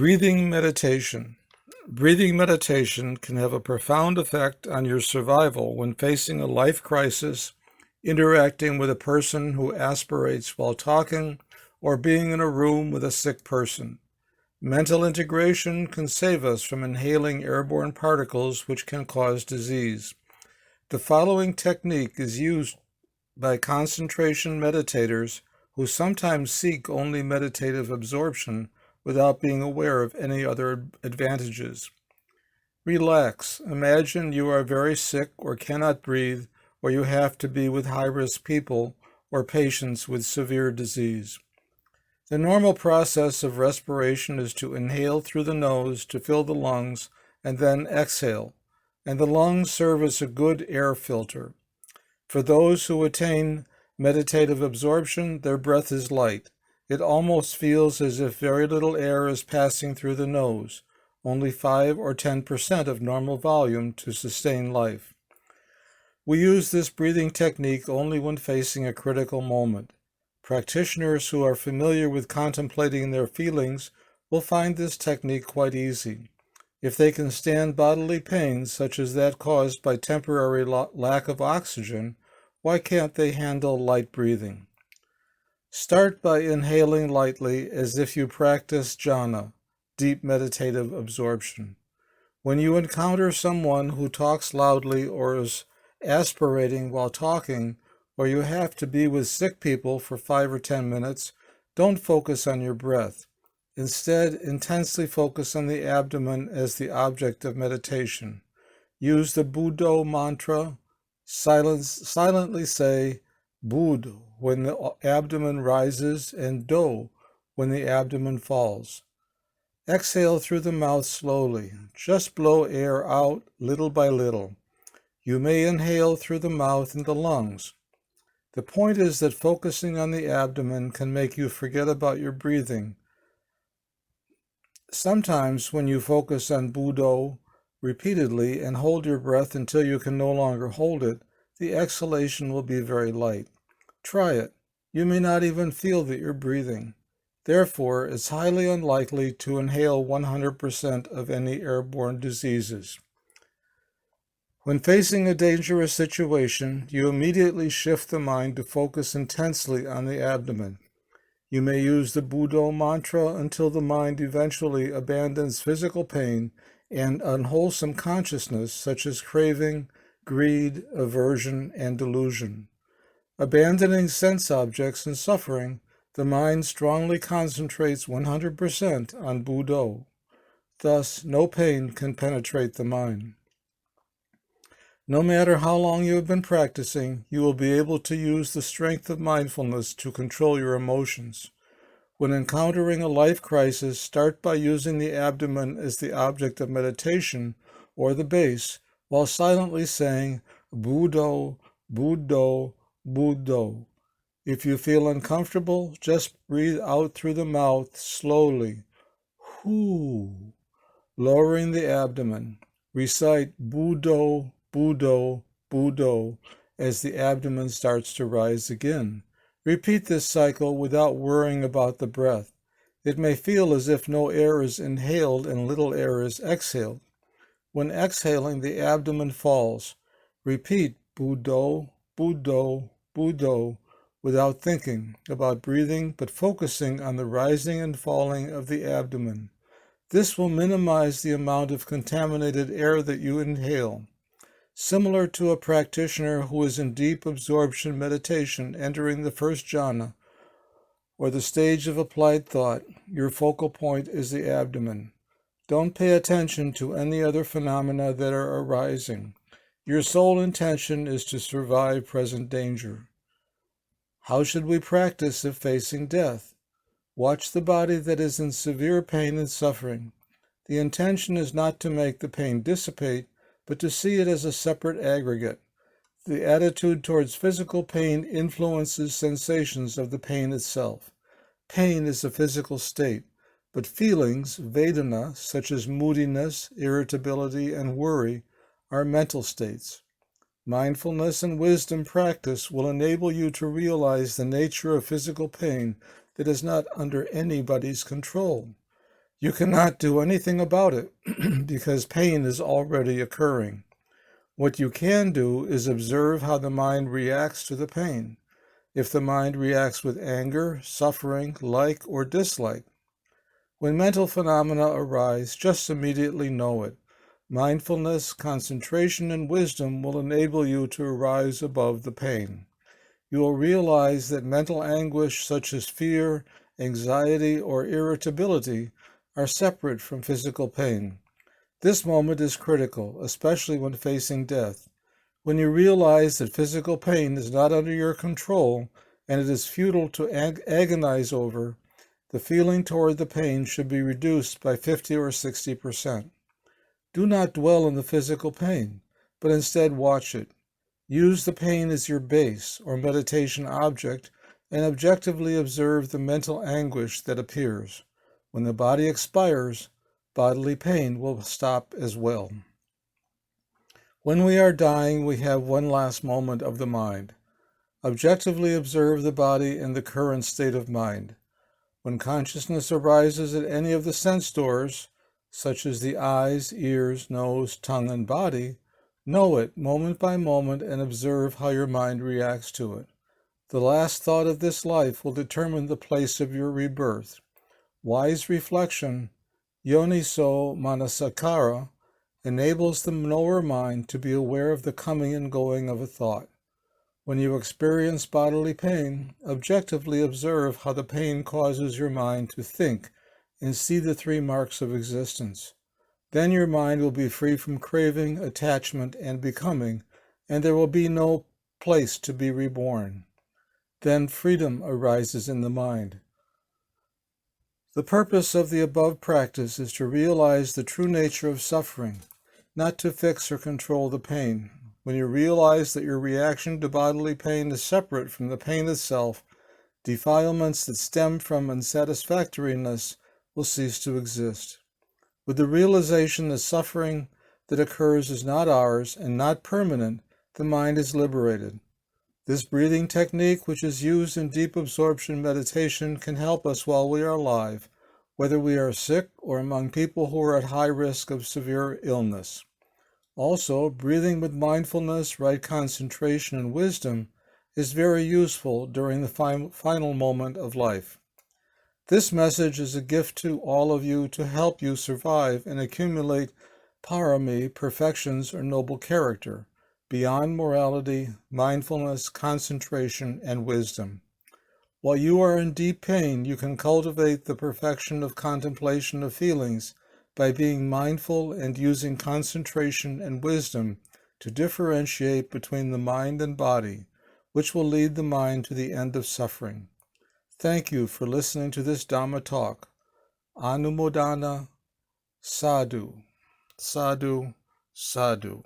Breathing meditation. Breathing meditation can have a profound effect on your survival when facing a life crisis, interacting with a person who aspirates while talking, or being in a room with a sick person. Mental integration can save us from inhaling airborne particles which can cause disease. The following technique is used by concentration meditators who sometimes seek only meditative absorption without being aware of any other advantages. Relax. Imagine you are very sick or cannot breathe, or you have to be with high-risk people or patients with severe disease. The normal process of respiration is to inhale through the nose to fill the lungs and then exhale, and the lungs serve as a good air filter. For those who attain meditative absorption, their breath is light. It almost feels as if very little air is passing through the nose, only 5 or 10% of normal volume to sustain life. We use this breathing technique only when facing a critical moment. Practitioners who are familiar with contemplating their feelings will find this technique quite easy. If they can stand bodily pains such as that caused by temporary lack of oxygen, why can't they handle light breathing? Start by inhaling lightly as if you practice jhana, deep meditative absorption. When you encounter someone who talks loudly or is aspirating while talking, or you have to be with sick people for 5 or 10 minutes, don't focus on your breath. Instead, intensely focus on the abdomen as the object of meditation. Use the Buddho mantra. Silently say Bud when the abdomen rises and Do when the abdomen falls. Exhale through the mouth slowly. Just blow air out little by little. You may inhale through the mouth and the lungs. The point is that focusing on the abdomen can make you forget about your breathing. Sometimes when you focus on Buddho repeatedly and hold your breath until you can no longer hold it, the exhalation will be very light. Try it. You may not even feel that you're breathing. Therefore, it's highly unlikely to inhale 100% of any airborne diseases. When facing a dangerous situation, you immediately shift the mind to focus intensely on the abdomen. You may use the Buddho mantra until the mind eventually abandons physical pain and unwholesome consciousness such as craving, greed, aversion, and delusion. Abandoning sense objects and suffering, the mind strongly concentrates 100% on Buddho. Thus, no pain can penetrate the mind. No matter how long you have been practicing, you will be able to use the strength of mindfulness to control your emotions. When encountering a life crisis, start by using the abdomen as the object of meditation or the base, while silently saying Buddho, Buddho, Buddho. If you feel uncomfortable, just breathe out through the mouth slowly. Hoo. Lowering the abdomen. Recite Buddho, Buddho, Buddho as the abdomen starts to rise again. Repeat this cycle without worrying about the breath. It may feel as if no air is inhaled and little air is exhaled. When exhaling, the abdomen falls. Repeat Buddho, Buddho, Buddho without thinking about breathing, but focusing on the rising and falling of the abdomen. This will minimize the amount of contaminated air that you inhale. Similar to a practitioner who is in deep absorption meditation entering the first jhana, or the stage of applied thought, your focal point is the abdomen. Don't pay attention to any other phenomena that are arising. Your sole intention is to survive present danger. How should we practice if facing death? Watch the body that is in severe pain and suffering. The intention is not to make the pain dissipate, but to see it as a separate aggregate. The attitude towards physical pain influences sensations of the pain itself. Pain is a physical state, but feelings, vedana, such as moodiness, irritability, and worry, are mental states. Mindfulness and wisdom practice will enable you to realize the nature of physical pain that is not under anybody's control. You cannot do anything about it because pain is already occurring. What you can do is observe how the mind reacts to the pain. If the mind reacts with anger, suffering, like or dislike. When mental phenomena arise, just immediately know it. Mindfulness, concentration, and wisdom will enable you to rise above the pain. You will realize that mental anguish such as fear, anxiety, or irritability are separate from physical pain. This moment is critical, especially when facing death. When you realize that physical pain is not under your control and it is futile to agonize over, the feeling toward the pain should be reduced by 50 or 60%. Do not dwell on the physical pain, but instead watch it. Use the pain as your base or meditation object and objectively observe the mental anguish that appears. When the body expires, bodily pain will stop as well. When we are dying, we have one last moment of the mind. Objectively observe the body and the current state of mind. When consciousness arises at any of the sense doors, such as the eyes, ears, nose, tongue, and body, know it moment by moment and observe how your mind reacts to it. The last thought of this life will determine the place of your rebirth. Wise reflection, yoniso manasakara, enables the knower mind to be aware of the coming and going of a thought. When you experience bodily pain, objectively observe how the pain causes your mind to think and see the three marks of existence. Then your mind will be free from craving, attachment, and becoming, and there will be no place to be reborn. Then freedom arises in the mind. The purpose of the above practice is to realize the true nature of suffering, not to fix or control the pain. When you realize that your reaction to bodily pain is separate from the pain itself, defilements that stem from unsatisfactoriness will cease to exist. With the realization that suffering that occurs is not ours and not permanent, the mind is liberated. This breathing technique, which is used in deep absorption meditation, can help us while we are alive, whether we are sick or among people who are at high risk of severe illness. Also, breathing with mindfulness, right concentration, and wisdom is very useful during the final moment of life. This message is a gift to all of you to help you survive and accumulate parami, perfections, or noble character, beyond morality, mindfulness, concentration, and wisdom. While you are in deep pain, you can cultivate the perfection of contemplation of feelings by being mindful and using concentration and wisdom to differentiate between the mind and body, which will lead the mind to the end of suffering. Thank you for listening to this Dhamma talk. Anumodana, sadhu, sadhu, sadhu.